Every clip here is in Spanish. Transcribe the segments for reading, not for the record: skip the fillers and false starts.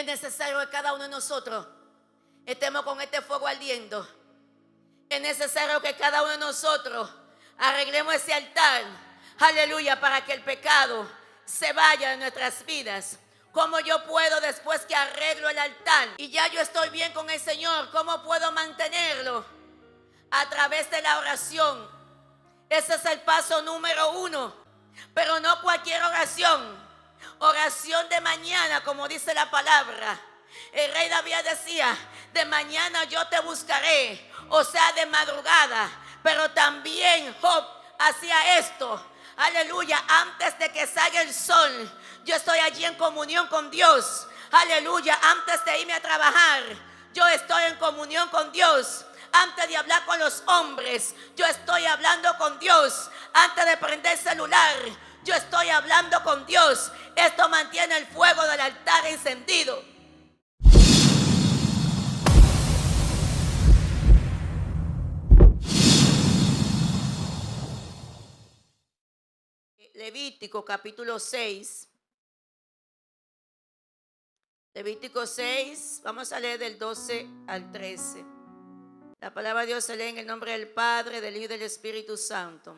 Es necesario que cada uno de nosotros estemos con este fuego ardiendo. Es necesario que cada uno de nosotros arreglemos ese altar, aleluya, para que el pecado se vaya de nuestras vidas. ¿Cómo yo puedo, después que arreglo el altar y ya yo estoy bien con el Señor, cómo puedo mantenerlo? A través de la oración. Ese es el paso número 1. Pero no cualquier oración. Oración de mañana, como dice la palabra. El rey David decía: de mañana yo te buscaré, o sea, de madrugada. Pero también Job hacía esto, aleluya, antes de que salga el sol. Yo estoy allí en comunión con Dios, aleluya. Antes de irme a trabajar, yo estoy en comunión con Dios. Antes de hablar con los hombres, yo estoy hablando con Dios. Antes de prender el celular, yo estoy hablando con Dios. Esto mantiene el fuego del altar encendido. Levítico capítulo 6. Levítico 6, vamos a leer del 12 al 13. La palabra de Dios se lee en el nombre del Padre, del Hijo y del Espíritu Santo.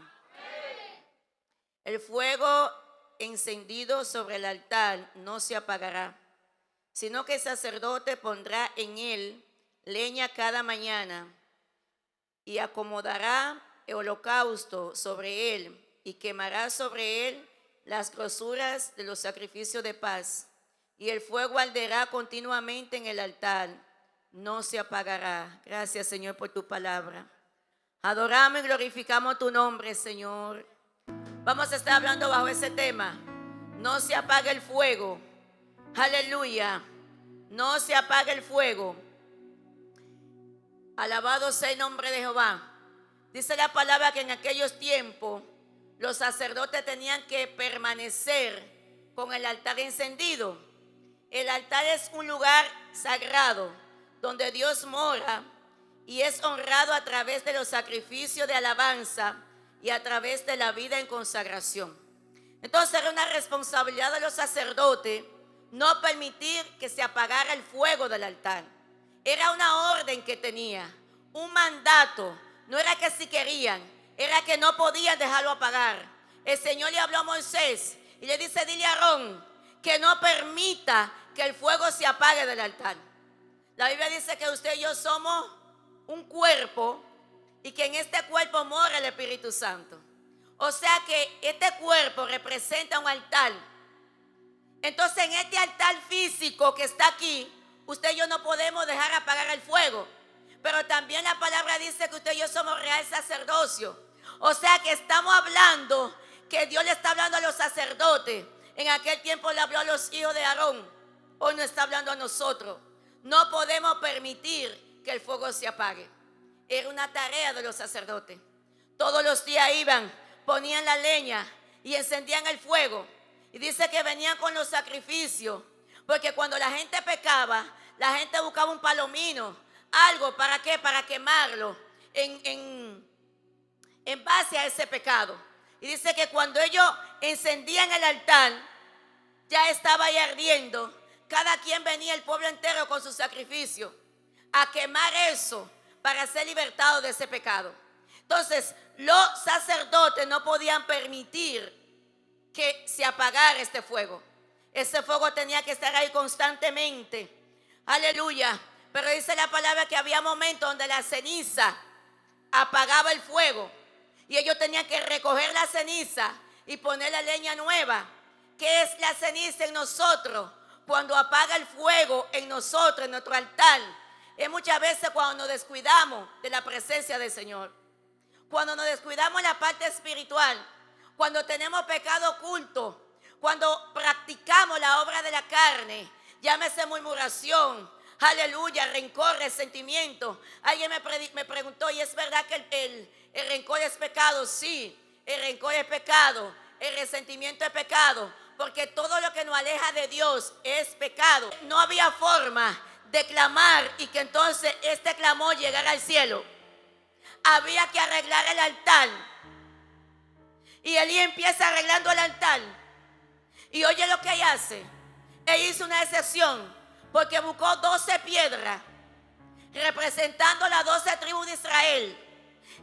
El fuego encendido sobre el altar no se apagará, sino que el sacerdote pondrá en él leña cada mañana y acomodará el holocausto sobre él y quemará sobre él las grosuras de los sacrificios de paz. Y el fuego arderá continuamente en el altar, no se apagará. Gracias, Señor, por tu palabra. Adoramos y glorificamos tu nombre, Señor. Vamos a estar hablando bajo ese tema. No se apaga el fuego. Aleluya. No se apaga el fuego. Alabado sea el nombre de Jehová. Dice la palabra que en aquellos tiempos los sacerdotes tenían que permanecer con el altar encendido. El altar es un lugar sagrado donde Dios mora y es honrado a través de los sacrificios de alabanza y a través de la vida en consagración. Entonces era una responsabilidad de los sacerdotes no permitir que se apagara el fuego del altar. Era una orden que tenía, un mandato. No era que si querían, era que no podían dejarlo apagar. El Señor le habló a Moisés y le dice: dile a Aarón que no permita que el fuego se apague del altar. La Biblia dice que usted y yo somos un cuerpo y que en este cuerpo mora el Espíritu Santo. O sea que este cuerpo representa un altar. Entonces en este altar físico que está aquí, usted y yo no podemos dejar apagar el fuego. Pero también la palabra dice que usted y yo somos real sacerdocio. O sea que estamos hablando que Dios le está hablando a los sacerdotes. En aquel tiempo le habló a los hijos de Aarón. Hoy nos está hablando a nosotros. No podemos permitir que el fuego se apague. Era una tarea de los sacerdotes. Todos los días iban, ponían la leña y encendían el fuego. Y dice que venían con los sacrificios. Porque cuando la gente pecaba, la gente buscaba un palomino. Algo, ¿para qué? Para quemarlo en base a ese pecado. Y dice que cuando ellos encendían el altar, ya estaba ahí ardiendo. Cada quien venía, el pueblo entero, con su sacrificio a quemar eso para ser libertados de ese pecado. Entonces, los sacerdotes no podían permitir que se apagara este fuego. Ese fuego tenía que estar ahí constantemente. Aleluya. Pero dice la palabra que había momentos donde la ceniza apagaba el fuego. Y ellos tenían que recoger la ceniza y poner la leña nueva. ¿Qué es la ceniza en nosotros? Cuando apaga el fuego en nosotros, en nuestro altar. Es muchas veces cuando nos descuidamos de la presencia del Señor. Cuando nos descuidamos en la parte espiritual. Cuando tenemos pecado oculto. Cuando practicamos la obra de la carne. Llámese murmuración. Aleluya, rencor, resentimiento. Alguien me preguntó: ¿y es verdad que el rencor es pecado? Sí, el rencor es pecado. El resentimiento es pecado. Porque todo lo que nos aleja de Dios es pecado. No había forma de clamar y que entonces este clamor llegara al cielo. Había que arreglar el altar. Y Elí empieza arreglando el altar. Y oye lo que ella hace. Él hizo una excepción porque buscó 12 piedras representando las 12 tribus de Israel.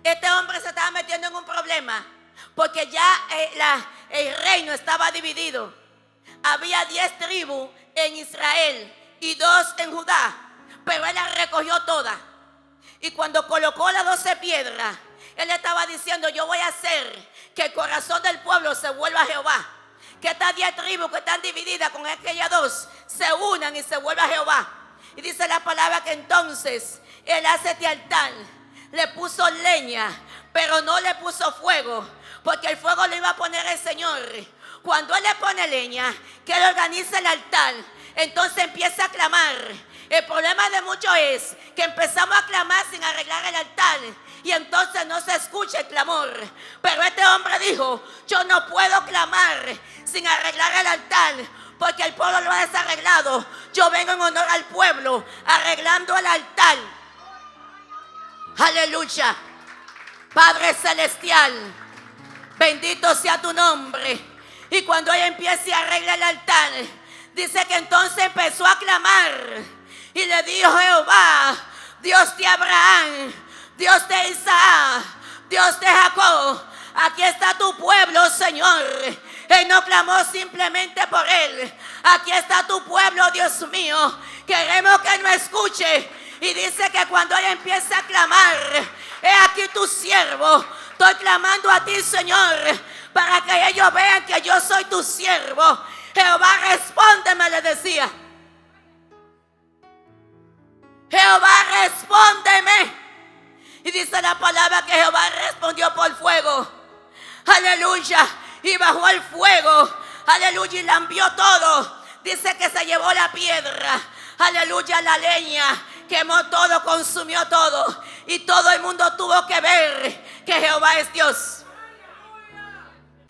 Este hombre se estaba metiendo en un problema porque ya el reino estaba dividido. Había 10 tribus en Israel y 2 en Judá, pero él las recogió todas. Y cuando colocó las 12 piedras, él estaba diciendo: yo voy a hacer que el corazón del pueblo se vuelva a Jehová, que estas 10 tribus que están divididas con aquellas 2 se unan y se vuelvan a Jehová. Y dice la palabra que entonces él hace este altar, le puso leña, pero no le puso fuego, porque el fuego lo iba a poner el Señor. Cuando él le pone leña, que él organiza el altar, entonces empieza a clamar. El problema de muchos es que empezamos a clamar sin arreglar el altar, y entonces no se escucha el clamor. Pero este hombre dijo: yo no puedo clamar sin arreglar el altar, porque el pueblo lo ha desarreglado. Yo vengo en honor al pueblo, arreglando el altar. Aleluya. Padre celestial, bendito sea tu nombre. Y cuando ella empieza a arreglar el altar, dice que entonces empezó a clamar y le dijo: Jehová, Dios de Abraham, Dios de Isaac, Dios de Jacob, aquí está tu pueblo, Señor. Él no clamó simplemente por él. Aquí está tu pueblo, Dios mío. Queremos que nos escuche. Y dice que cuando ella empieza a clamar: he aquí tu siervo. Estoy clamando a ti, Señor, para que ellos vean que yo soy tu siervo. Jehová, respóndeme, le decía. Jehová, respóndeme. Y dice la palabra que Jehová respondió por fuego. Aleluya. Y bajó el fuego. Aleluya. Y la envió todo. Dice que se llevó la piedra. Aleluya. La leña. Quemó todo, consumió todo. Y todo el mundo tuvo que ver que Jehová es Dios.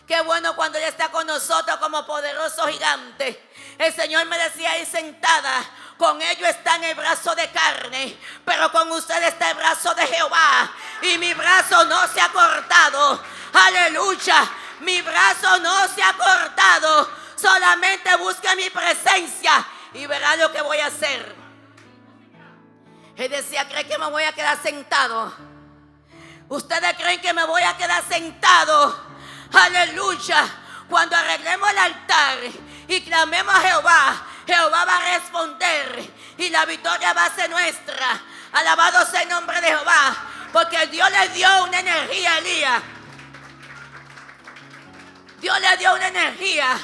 Qué bueno cuando Él está con nosotros como poderoso gigante. El Señor me decía ahí sentada: con ellos está en el brazo de carne, pero con ustedes está el brazo de Jehová. Y mi brazo no se ha cortado. Aleluya. Mi brazo no se ha cortado. Solamente busque mi presencia y verá lo que voy a hacer. Él decía: ¿creen que me voy a quedar sentado? ¿Ustedes creen que me voy a quedar sentado? Aleluya. Cuando arreglemos el altar y clamemos a Jehová, Jehová va a responder y la victoria va a ser nuestra. Alabado sea el nombre de Jehová, porque Dios le dio una energía a Elías. Dios le dio una energía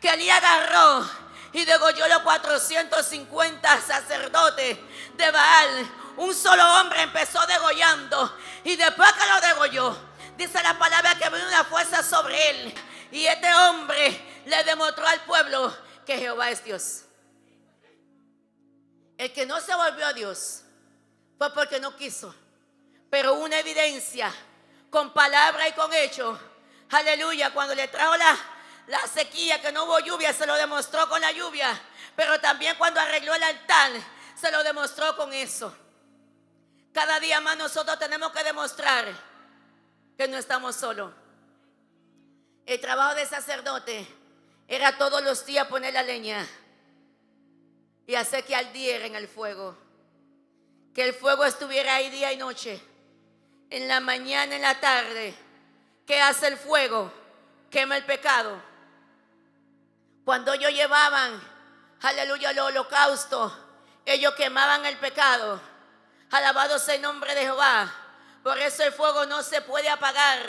que Elías agarró y degolló los 450 sacerdotes de Baal. Un solo hombre empezó degollando, y después que lo degolló, dice la palabra que vino una fuerza sobre él, y este hombre le demostró al pueblo que Jehová es Dios. El que no se volvió a Dios fue porque no quiso, pero una evidencia con palabra y con hecho. Aleluya. Cuando le trajo la sequía, que no hubo lluvia, se lo demostró con la lluvia, pero también cuando arregló el altar se lo demostró con eso. Cada día más nosotros tenemos que demostrar que no estamos solos. El trabajo del sacerdote era todos los días poner la leña y hacer que ardiera en el fuego, que el fuego estuviera ahí día y noche, en la mañana, en la tarde. ¿Qué hace el fuego? Quema el pecado. Cuando ellos llevaban, aleluya, el holocausto, ellos quemaban el pecado. Alabado sea el nombre de Jehová. Por eso el fuego no se puede apagar.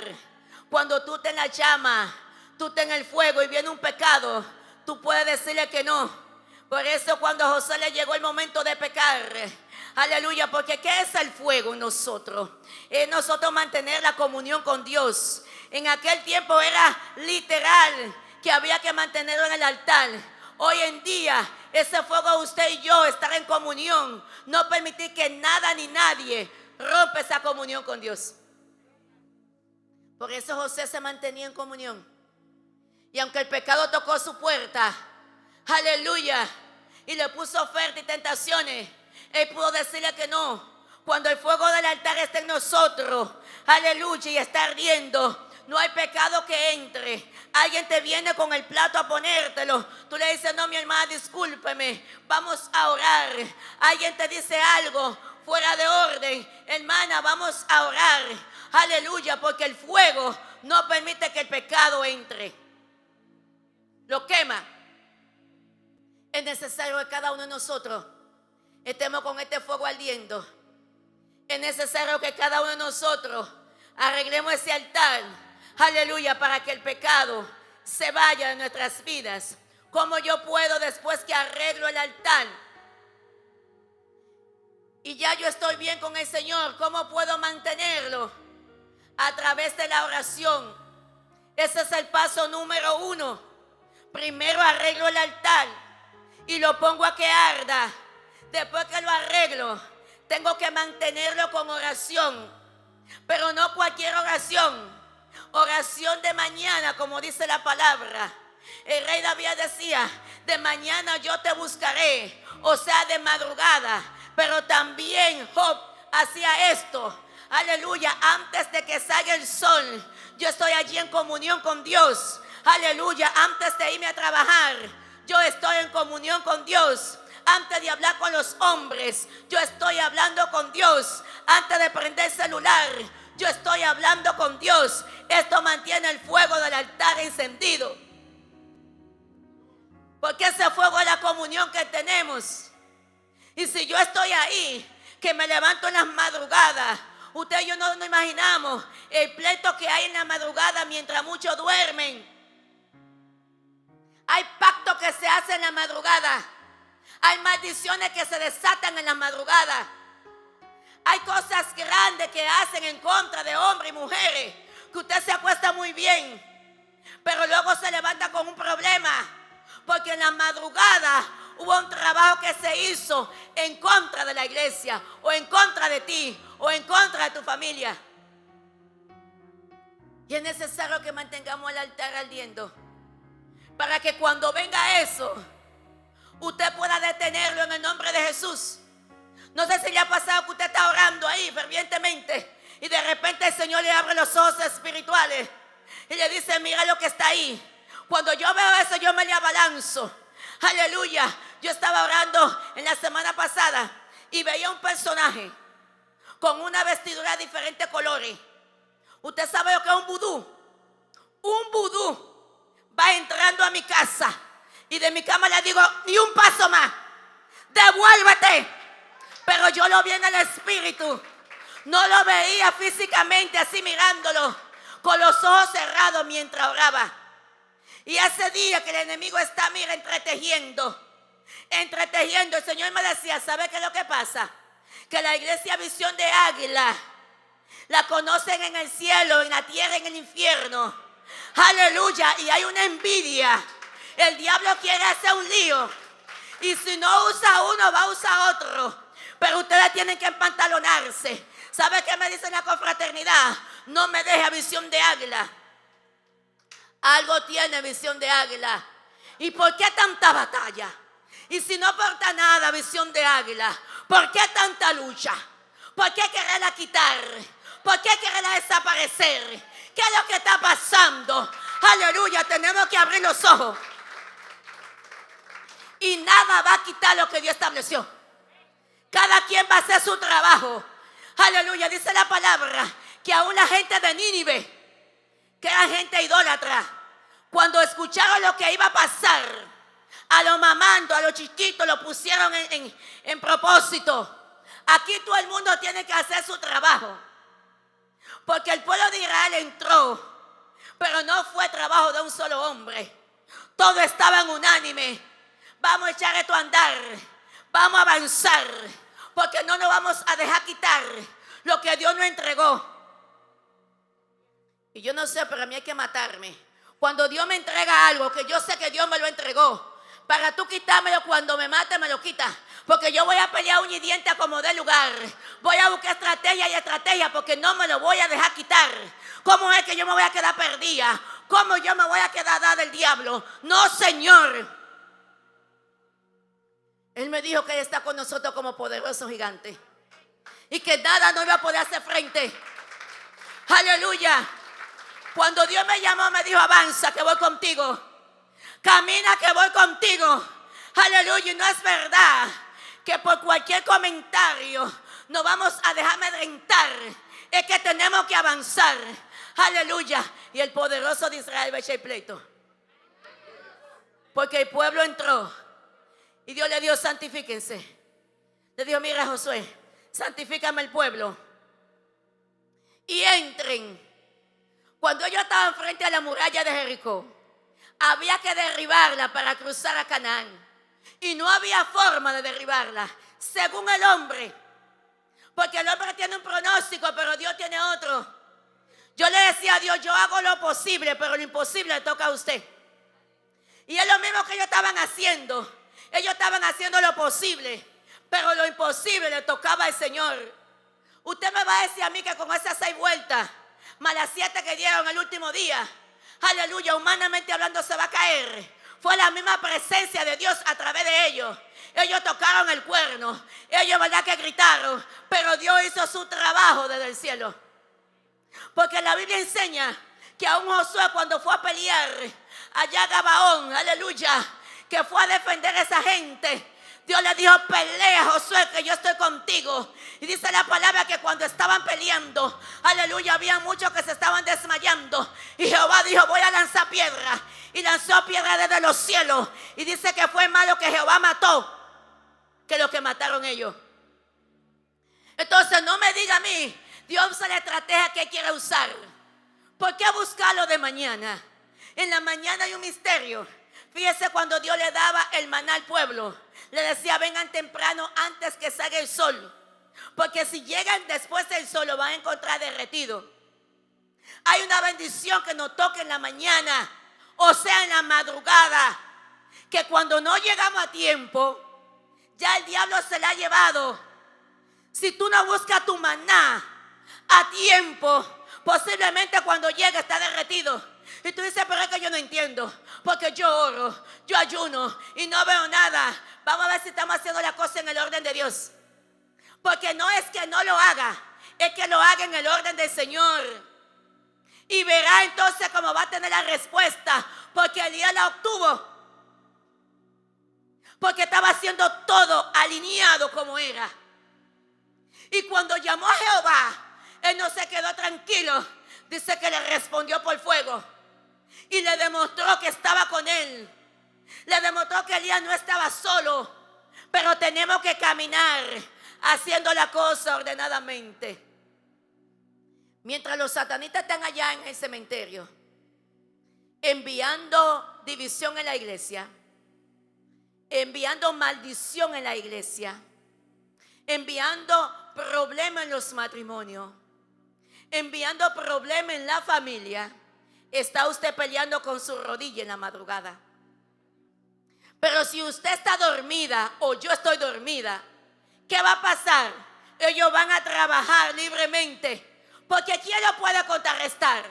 Cuando tú estás en la llama, tú estás en el fuego y viene un pecado, tú puedes decirle que no. Por eso cuando a José le llegó el momento de pecar, aleluya, porque ¿qué es el fuego en nosotros? Es nosotros mantener la comunión con Dios. En aquel tiempo era literal que había que mantenerlo en el altar. Hoy en día, ese fuego, usted y yo, estar en comunión, no permitir que nada ni nadie rompa esa comunión con Dios. Por eso José se mantenía en comunión. Y aunque el pecado tocó su puerta, aleluya, y le puso oferta y tentaciones, él pudo decirle que no. Cuando el fuego del altar está en nosotros, aleluya, y está ardiendo, no hay pecado que entre. Alguien te viene con el plato a ponértelo. Tú le dices, no, mi hermana, discúlpeme, vamos a orar. Alguien te dice algo fuera de orden, hermana, vamos a orar. Aleluya, porque el fuego no permite que el pecado entre. Lo quema. Es necesario que cada uno de nosotros estemos con este fuego ardiendo. Es necesario que cada uno de nosotros arreglemos ese altar. Aleluya, para que el pecado se vaya de nuestras vidas. ¿Cómo yo puedo, después que arreglo el altar y ya yo estoy bien con el Señor, cómo puedo mantenerlo? A través de la oración. Ese es el paso número 1. Primero arreglo el altar y lo pongo a que arda. Después que lo arreglo, tengo que mantenerlo con oración. Pero no cualquier oración. Oración de mañana, como dice la palabra. El rey David decía, de mañana yo te buscaré. O sea, de madrugada. Pero también Job hacía esto. Aleluya, antes de que salga el sol, yo estoy allí en comunión con Dios. Aleluya, antes de irme a trabajar, yo estoy en comunión con Dios. Antes de hablar con los hombres, yo estoy hablando con Dios. Antes de prender el celular, yo estoy hablando con Dios. Esto mantiene el fuego del altar encendido. Porque ese fuego es la comunión que tenemos. Y si yo estoy ahí, que me levanto en las madrugadas, usted y yo no nos imaginamos el pleito que hay en la madrugada mientras muchos duermen. Hay pactos que se hacen en la madrugada. Hay maldiciones que se desatan en la madrugada. Hay cosas grandes que hacen en contra de hombres y mujeres. Que usted se acuesta muy bien, pero luego se levanta con un problema. Porque en la madrugada hubo un trabajo que se hizo en contra de la iglesia, o en contra de ti, o en contra de tu familia. Y es necesario que mantengamos el altar ardiendo, para que cuando venga eso, usted pueda detenerlo en el nombre de Jesús. No sé si le ha pasado que usted está orando ahí fervientemente y de repente el Señor le abre los ojos espirituales y le dice, mira lo que está ahí. Cuando yo veo eso, yo me le abalanzo. Aleluya. Yo estaba orando en la semana pasada y veía un personaje con una vestidura de diferentes colores. ¿Usted sabe lo que es un vudú? Un vudú va entrando a mi casa y de mi cama le digo, ni un paso más, devuélvete. Pero yo lo vi en el espíritu. No lo veía físicamente así mirándolo, con los ojos cerrados mientras oraba. Y ese día que el enemigo está, mira, entretejiendo, el Señor me decía, ¿sabe qué es lo que pasa? Que la iglesia Visión de Águila la conocen en el cielo, en la tierra, en el infierno. Aleluya. Y hay una envidia. El diablo quiere hacer un lío. Y si no usa uno, va a usar otro. Pero ustedes tienen que empantalonarse. ¿Sabe qué me dice la confraternidad? No me deje a Visión de Águila. Algo tiene Visión de Águila. ¿Y por qué tanta batalla? Y si no aporta nada Visión de Águila, ¿por qué tanta lucha? ¿Por qué quererla quitar? ¿Por qué quererla desaparecer? ¿Qué es lo que está pasando? Aleluya, tenemos que abrir los ojos. Y nada va a quitar lo que Dios estableció. Cada quien va a hacer su trabajo. Aleluya, dice la palabra que aún la gente de Nínive, que era gente idólatra, cuando escucharon lo que iba a pasar, a los mamandos, a los chiquitos, lo pusieron en propósito. Aquí todo el mundo tiene que hacer su trabajo. Porque el pueblo de Israel entró, pero no fue trabajo de un solo hombre. Todos estaban unánime. Vamos a echar esto a andar. Vamos a avanzar. Porque no nos vamos a dejar quitar lo que Dios nos entregó. Y yo no sé, pero a mí hay que matarme. Cuando Dios me entrega algo, que yo sé que Dios me lo entregó, para tú quitármelo cuando me mate, me lo quita. Porque yo voy a pelear uña y diente a como dé lugar. Voy a buscar estrategia y estrategia porque no me lo voy a dejar quitar. ¿Cómo es que yo me voy a quedar perdida? ¿Cómo yo me voy a quedar dada del diablo? No, Señor. Él me dijo que Él está con nosotros como poderoso gigante. Y que nada no iba a poder hacer frente. Aleluya. Cuando Dios me llamó, me dijo: avanza, que voy contigo. Camina, que voy contigo. Aleluya. Y no es verdad que por cualquier comentario nos vamos a dejar amedrentar. Es que tenemos que avanzar. Aleluya. Y el poderoso de Israel va a echar pleito. Porque el pueblo entró y Dios le dijo: santifíquense. Le dijo: mira, Josué, santifícame el pueblo y entren. Cuando ellos estaban frente a la muralla de Jericó, había que derribarla para cruzar a Canaán. Y no había forma de derribarla, según el hombre. Porque el hombre tiene un pronóstico, pero Dios tiene otro. Yo le decía a Dios: yo hago lo posible, pero lo imposible le toca a usted. Y es lo mismo que ellos estaban haciendo. Ellos estaban haciendo lo posible, pero lo imposible le tocaba al Señor. Usted me va a decir a mí que con esas 6 vueltas, más las 7 que dieron el último día, aleluya, humanamente hablando se va a caer. Fue la misma presencia de Dios a través de ellos. Ellos tocaron el cuerno, ellos verdad que gritaron, pero Dios hizo su trabajo desde el cielo. Porque la Biblia enseña que aún Josué, cuando fue a pelear allá a Gabaón, aleluya, que fue a defender a esa gente, Dios le dijo: pelea, Josué, que yo estoy contigo. Y dice la palabra que cuando estaban peleando, aleluya, había muchos que se estaban desmayando. Y Jehová dijo: voy a lanzar piedra. Y lanzó piedra desde los cielos. Y dice que fue más lo que Jehová mató que lo que mataron ellos. Entonces no me diga a mí: Dios usa la estrategia que quiere usar. ¿Por qué buscarlo de mañana? En la mañana hay un misterio. Fíjese, cuando Dios le daba el maná al pueblo, le decía: vengan temprano antes que salga el sol, porque si llegan después del sol lo van a encontrar derretido. Hay una bendición que nos toca en la mañana, o sea en la madrugada, que cuando no llegamos a tiempo, ya el diablo se la ha llevado. Si tú no buscas tu maná a tiempo, posiblemente cuando llegue está derretido. Y tú dices: pero es que yo no entiendo, porque yo oro, yo ayuno y no veo nada. Vamos a ver si estamos haciendo la cosa en el orden de Dios. Porque no es que no lo haga, es que lo haga en el orden del Señor. Y verá entonces cómo va a tener la respuesta, porque Elías la obtuvo. Porque estaba haciendo todo alineado como era. Y cuando llamó a Jehová, él no se quedó tranquilo. Dice que le respondió por fuego. Y le demostró que estaba con él. Le demostró que Elías no estaba solo. Pero tenemos que caminar haciendo la cosa ordenadamente. Mientras los satanistas están allá en el cementerio, enviando división en la iglesia, enviando maldición en la iglesia, enviando problemas en los matrimonios, enviando problemas en la familia, está usted peleando con su rodilla en la madrugada. Pero si usted está dormida o yo estoy dormida, ¿qué va a pasar? Ellos van a trabajar libremente. Porque ¿quién lo puede contrarrestar?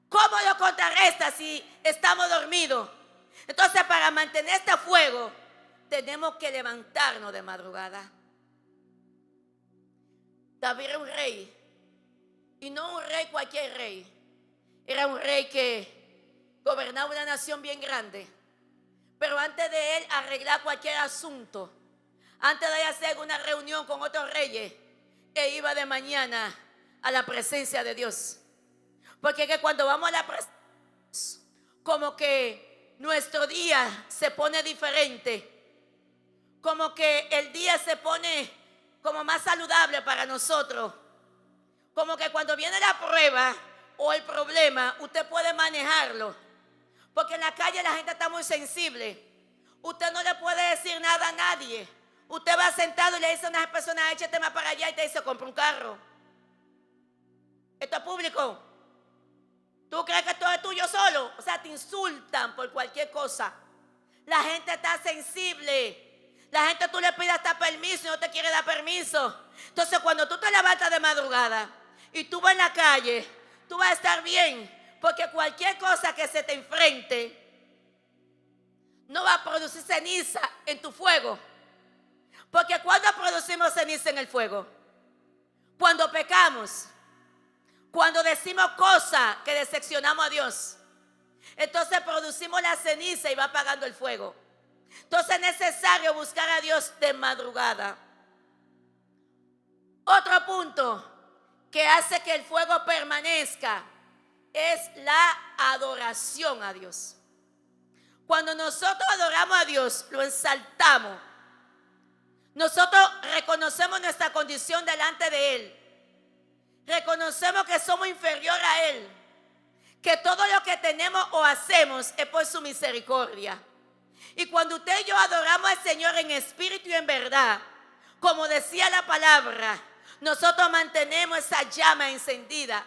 ¿Cómo lo contrarresta si estamos dormidos? Entonces, para mantener este fuego, tenemos que levantarnos de madrugada. David era un rey. Y no un rey cualquier rey. Era un rey que gobernaba una nación bien grande. Pero antes de él arreglar cualquier asunto, antes de hacer una reunión con otros reyes, él iba de mañana a la presencia de Dios. Porque es que cuando vamos a la presencia, como que nuestro día se pone diferente. Como que el día se pone como más saludable para nosotros. Como que cuando viene la prueba o el problema, usted puede manejarlo. Porque en la calle la gente está muy sensible. Usted no le puede decir nada a nadie. Usted va sentado y le dice a unas personas: échate más para allá, y te dice: compra un carro. Esto es público. ¿Tú crees que esto es tuyo solo? O sea, te insultan por cualquier cosa. La gente está sensible. La gente, tú le pides hasta permiso y no te quiere dar permiso. Entonces, cuando tú te levantas de madrugada y tú vas en la calle, tú vas a estar bien. Porque cualquier cosa que se te enfrente no va a producir ceniza en tu fuego. Porque cuando producimos ceniza en el fuego, cuando pecamos, Cuando decimos cosas que decepcionamos a Dios, entonces producimos la ceniza y va apagando el fuego. Entonces es necesario buscar a Dios de madrugada. Otro punto que hace que el fuego permanezca es la adoración a Dios. Cuando nosotros adoramos a Dios, lo exaltamos. Nosotros reconocemos nuestra condición delante de Él. Reconocemos que somos inferior a Él. Que todo lo que tenemos o hacemos es por su misericordia. Y cuando usted y yo adoramos al Señor en espíritu y en verdad, como decía la palabra, nosotros mantenemos esa llama encendida.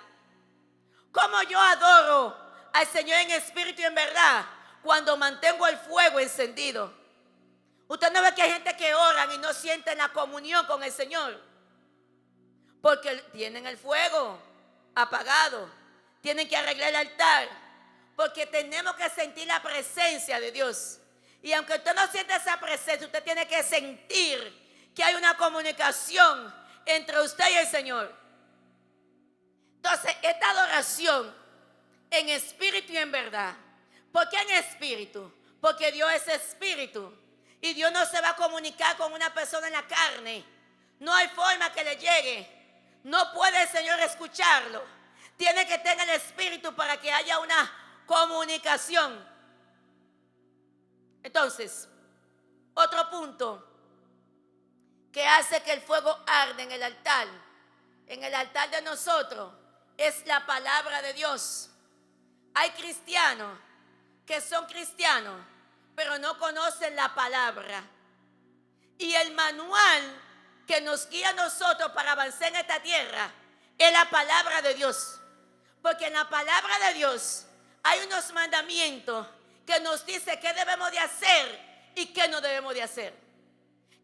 ¿Cómo yo adoro al Señor en espíritu y en verdad? Cuando mantengo el fuego encendido. Usted no ve que hay gente que oran y no sienten la comunión con el Señor, porque tienen el fuego apagado. Tienen que arreglar el altar, porque tenemos que sentir la presencia de Dios. Y aunque usted no siente esa presencia, usted tiene que sentir que hay una comunicación entre usted y el Señor. Entonces, esta adoración en espíritu y en verdad. ¿Por qué en espíritu? Porque Dios es espíritu. Y Dios no se va a comunicar con una persona en la carne. No hay forma que le llegue. No puede el Señor escucharlo. Tiene que tener el espíritu para que haya una comunicación. Entonces, otro punto que hace que el fuego arde en el altar de nosotros, es la palabra de Dios. Hay cristianos que son cristianos, pero no conocen la palabra. Y el manual que nos guía a nosotros para avanzar en esta tierra es la palabra de Dios. Porque en la palabra de Dios hay unos mandamientos que nos dice qué debemos de hacer y qué no debemos de hacer.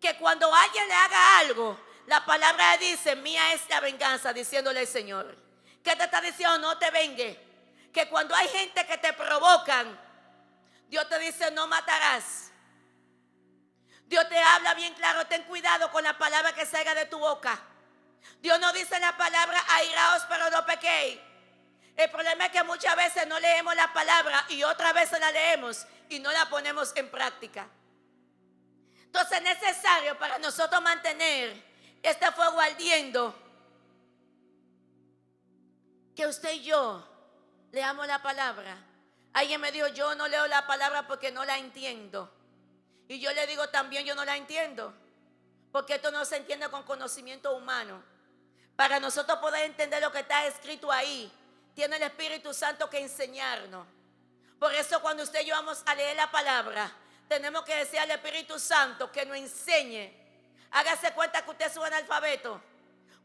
Que cuando alguien le haga algo, la palabra dice, mía es la venganza, diciéndole al Señor. ¿Qué te está diciendo? No te vengue. Que cuando hay gente que te provocan, Dios te dice, no matarás. Dios te habla bien claro, ten cuidado con la palabra que salga de tu boca. Dios no dice en la palabra, airaos pero no pequéis. El problema es que muchas veces no leemos la palabra y otras veces la leemos y no la ponemos en práctica. Entonces es necesario para nosotros mantener este fuego ardiendo que usted y yo leamos la palabra. Alguien me dijo, yo no leo la palabra porque no la entiendo. Y yo le digo también, yo no la entiendo, porque esto no se entiende con conocimiento humano. Para nosotros poder entender lo que está escrito ahí, tiene el Espíritu Santo que enseñarnos. Por eso cuando usted y yo vamos a leer la palabra, tenemos que decir al Espíritu Santo que nos enseñe. Hágase cuenta que usted es un analfabeto,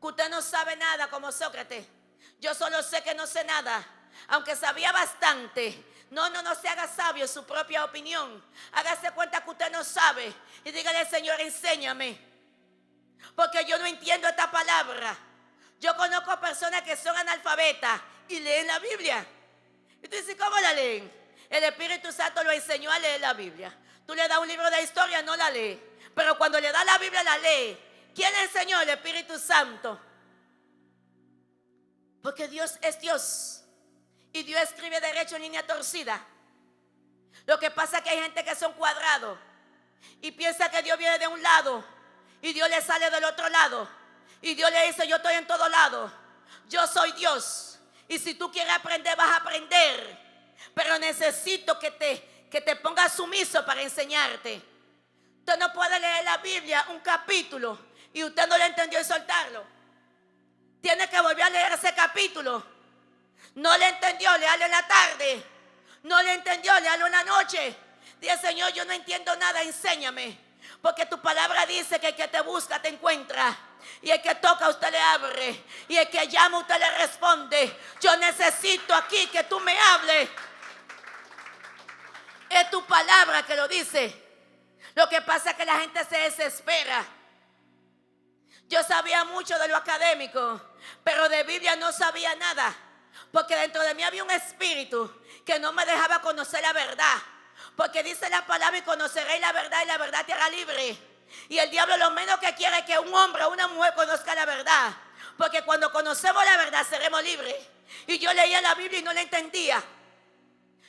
que usted no sabe nada como Sócrates. Yo solo sé que no sé nada, aunque sabía bastante. No se haga sabio en su propia opinión. Hágase cuenta que usted no sabe y dígale, Señor, enséñame, porque yo no entiendo esta palabra. Yo conozco personas que son analfabetas y leen la Biblia. Y tú dices, ¿cómo la leen? El Espíritu Santo lo enseñó a leer la Biblia. Tú le das un libro de historia, no la lee. Pero cuando le das la Biblia, la lee. ¿Quién le enseñó? El Espíritu Santo. Porque Dios es Dios. Y Dios escribe derecho en línea torcida. Lo que pasa es que hay gente que son cuadrados y piensa que Dios viene de un lado y Dios le sale del otro lado. Y Dios le dice, yo estoy en todo lado. Yo soy Dios. Y si tú quieres aprender, vas a aprender. Pero necesito que te pongas sumiso para enseñarte. Usted no puede leer la Biblia un capítulo y usted no lo entendió y soltarlo. Tiene que volver a leer ese capítulo. No le entendió, léalo en la tarde. No le entendió, léalo en la noche. Dice, Señor, yo no entiendo nada, enséñame. Porque tu palabra dice que el que te busca te encuentra. Y el que toca usted le abre. Y el que llama usted le responde. Yo necesito aquí que tú me hables. Es tu palabra que lo dice. Lo que pasa es que la gente se desespera. Yo sabía mucho de lo académico, pero de Biblia no sabía nada. Porque dentro de mí había un espíritu que no me dejaba conocer la verdad. Porque dice la palabra, y conoceréis la verdad y la verdad te hará libre. Y el diablo lo menos que quiere es que un hombre o una mujer conozca la verdad. Porque cuando conocemos la verdad seremos libres. Y yo leía la Biblia y no la entendía.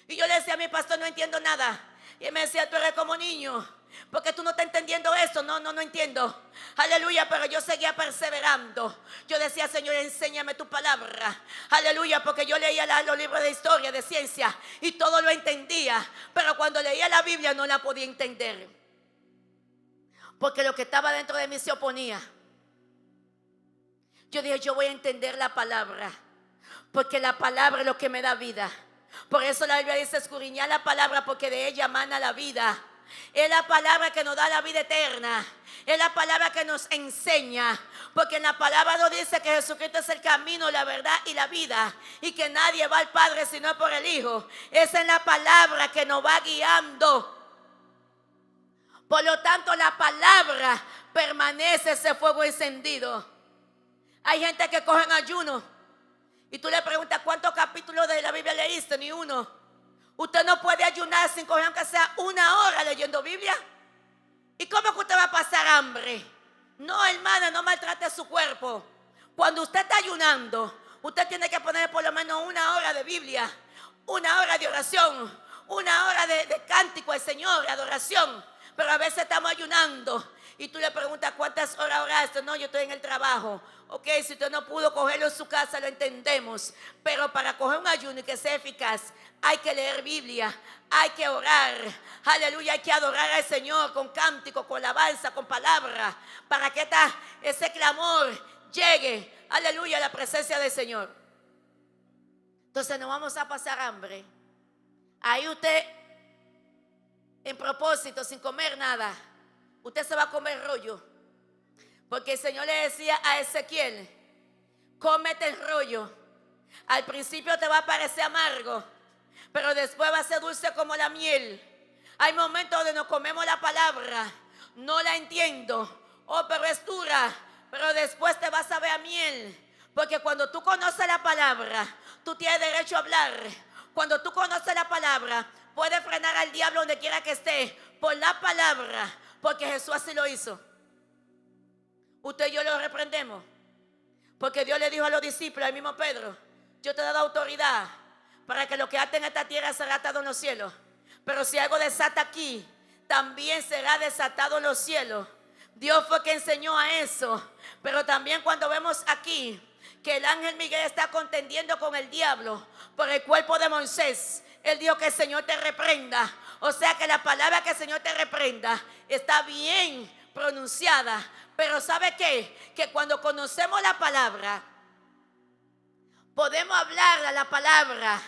Y yo le decía a mi pastor, no entiendo nada. Y él me decía, tú eres como niño, porque tú no estás entendiendo eso. No entiendo. Aleluya, pero yo seguía perseverando. Yo decía, Señor, enséñame tu palabra. Aleluya, porque yo leía los libros de historia, de ciencia, y todo lo entendía. Pero cuando leía la Biblia no la podía entender. Porque lo que estaba dentro de mí se oponía. Yo dije, yo voy a entender la palabra, porque la palabra es lo que me da vida. Por eso la Biblia dice, escudriñad la palabra, porque de ella mana la vida. Es la palabra que nos da la vida eterna. Es la palabra que nos enseña. Porque en la palabra nos dice que Jesucristo es el camino, la verdad y la vida. Y que nadie va al Padre sino por el Hijo. Es en la palabra que nos va guiando. Por lo tanto, la palabra permanece ese fuego encendido. Hay gente que coge en ayuno y tú le preguntas, ¿cuántos capítulos de la Biblia leíste? Ni uno. Usted no puede ayunar sin coger aunque sea una hora leyendo Biblia. ¿Y cómo que usted va a pasar hambre? No, hermana, no maltrate su cuerpo. Cuando usted está ayunando, usted tiene que poner por lo menos una hora de Biblia, una hora de oración, una hora de cántico al Señor, de adoración. Pero a veces estamos ayunando y tú le preguntas, ¿cuántas horas oraste? No, yo estoy en el trabajo. Ok, si usted no pudo cogerlo en su casa, lo entendemos. Pero para coger un ayuno y que sea eficaz, hay que leer Biblia, hay que orar. Aleluya, hay que adorar al Señor con cántico, con alabanza, con palabra. Para que ese clamor llegue, aleluya, a la presencia del Señor. Entonces no vamos a pasar hambre. Ahí usted, en propósito, sin comer nada, usted se va a comer rollo. Porque el Señor le decía a Ezequiel, cómete el rollo. Al principio te va a parecer amargo, pero después va a ser dulce como la miel. Hay momentos donde nos comemos la palabra, no la entiendo, pero es dura, pero después te vas a ver a miel. Porque cuando tú conoces la palabra, tú tienes derecho a hablar. Cuando tú conoces la palabra, puedes frenar al diablo donde quiera que esté, por la palabra, porque Jesús así lo hizo. Usted y yo lo reprendemos, porque Dios le dijo a los discípulos, al mismo Pedro, yo te he dado autoridad para que lo que ate en esta tierra será atado en los cielos. Pero si algo desata aquí, también será desatado en los cielos. Dios fue quien enseñó a eso. Pero también cuando vemos aquí que el ángel Miguel está contendiendo con el diablo por el cuerpo de Moisés, él dijo que el Señor te reprenda. O sea que la palabra que el Señor te reprenda está bien pronunciada. Pero ¿sabe qué? Que cuando conocemos la palabra, podemos hablar a la palabra.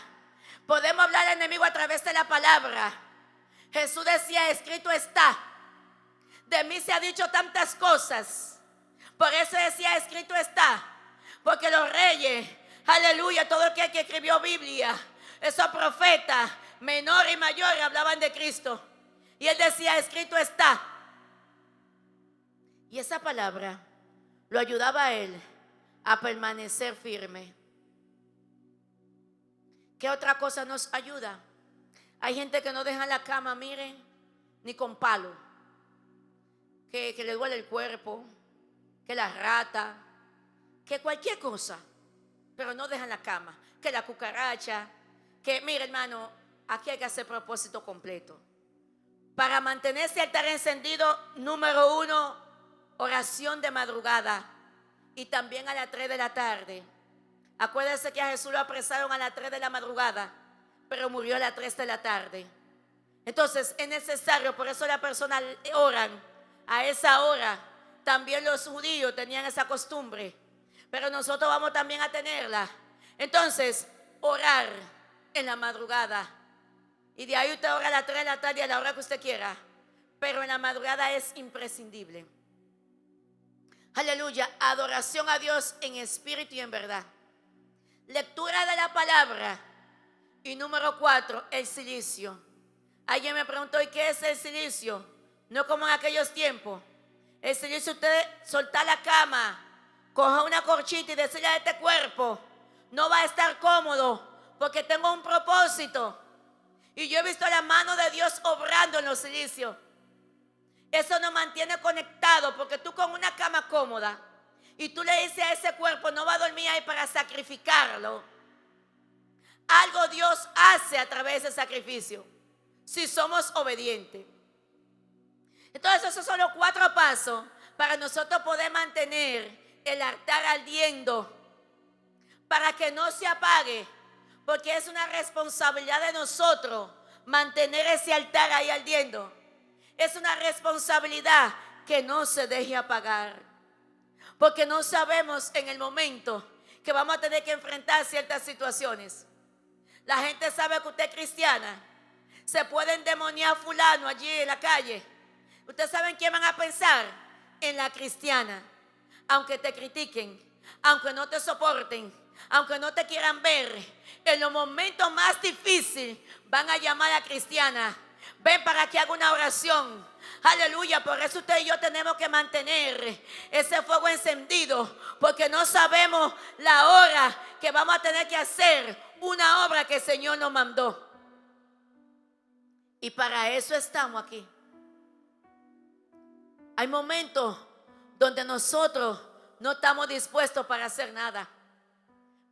Podemos hablar al enemigo a través de la palabra. Jesús decía, escrito está. De mí se ha dicho tantas cosas. Por eso decía, escrito está. Porque los reyes, aleluya, todo el que escribió Biblia, esos profetas, menores y mayores, hablaban de Cristo. Y él decía, escrito está. Y esa palabra lo ayudaba a él a permanecer firme. ¿Qué otra cosa nos ayuda? Hay gente que no deja la cama, miren, ni con palo. Que le duele el cuerpo, que la rata, que cualquier cosa, pero no dejan la cama. Que la cucaracha, que mire hermano, aquí hay que hacer propósito completo. Para mantener ese altar encendido, número 1, oración de madrugada y también a las 3 de la tarde. Acuérdense que a Jesús lo apresaron a las 3 de la madrugada, pero murió a las 3 de la tarde. Entonces es necesario, por eso las personas oran a esa hora. También los judíos tenían esa costumbre, pero nosotros vamos también a tenerla. Entonces, orar en la madrugada. Y de ahí usted ora a las 3 de la tarde a la hora que usted quiera, pero en la madrugada es imprescindible. Aleluya, adoración a Dios en espíritu y en verdad. Lectura de la palabra. Y número 4, el silicio. Alguien me preguntó, ¿y qué es el silicio? No como en aquellos tiempos. El silicio, usted soltar la cama, coja una corchita y decirle a este cuerpo, no va a estar cómodo porque tengo un propósito. Y yo he visto la mano de Dios obrando en los silicios. Eso nos mantiene conectados, porque tú con una cama cómoda y tú le dices a ese cuerpo, no va a dormir ahí para sacrificarlo, algo Dios hace a través del sacrificio, si somos obedientes. Entonces esos son los 4 pasos para nosotros poder mantener el altar ardiendo, para que no se apague, porque es una responsabilidad de nosotros mantener ese altar ahí ardiendo. Es una responsabilidad que no se deje apagar, porque no sabemos en el momento que vamos a tener que enfrentar ciertas situaciones. La gente sabe que usted es cristiana, se puede endemoniar fulano allí en la calle. ¿Ustedes saben quién van a pensar? En la cristiana. Aunque te critiquen, aunque no te soporten, aunque no te quieran ver, en los momentos más difíciles van a llamar a cristiana. Ven para que haga una oración. Aleluya, por eso usted y yo tenemos que mantener ese fuego encendido, porque no sabemos la hora que vamos a tener que hacer una obra que el Señor nos mandó. Y para eso estamos aquí. Hay momentos donde nosotros no estamos dispuestos para hacer nada,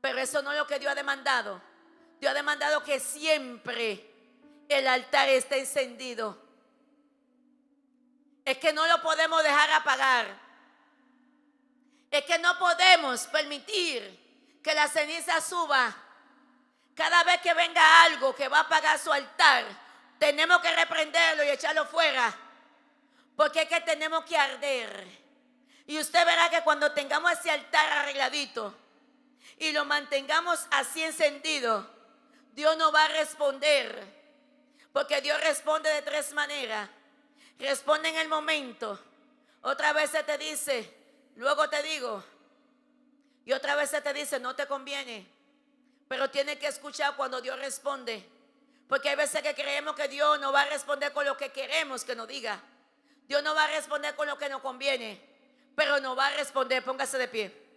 pero eso no es lo que Dios ha demandado. Dios ha demandado que siempre el altar esté encendido. Es que no lo podemos dejar apagar. Es que no podemos permitir que la ceniza suba. Cada vez que venga algo que va a apagar su altar, tenemos que reprenderlo y echarlo fuera, porque es que tenemos que arder. Y usted verá que cuando tengamos ese altar arregladito y lo mantengamos así encendido, Dios nos va a responder, porque Dios responde de 3 maneras. Responde en el momento, otra vez se te dice, luego te digo, y otra vez se te dice, no te conviene. Pero tienes que escuchar cuando Dios responde, porque hay veces que creemos que Dios no va a responder con lo que queremos que nos diga. Dios no va a responder con lo que nos conviene, pero nos va a responder. Póngase de pie.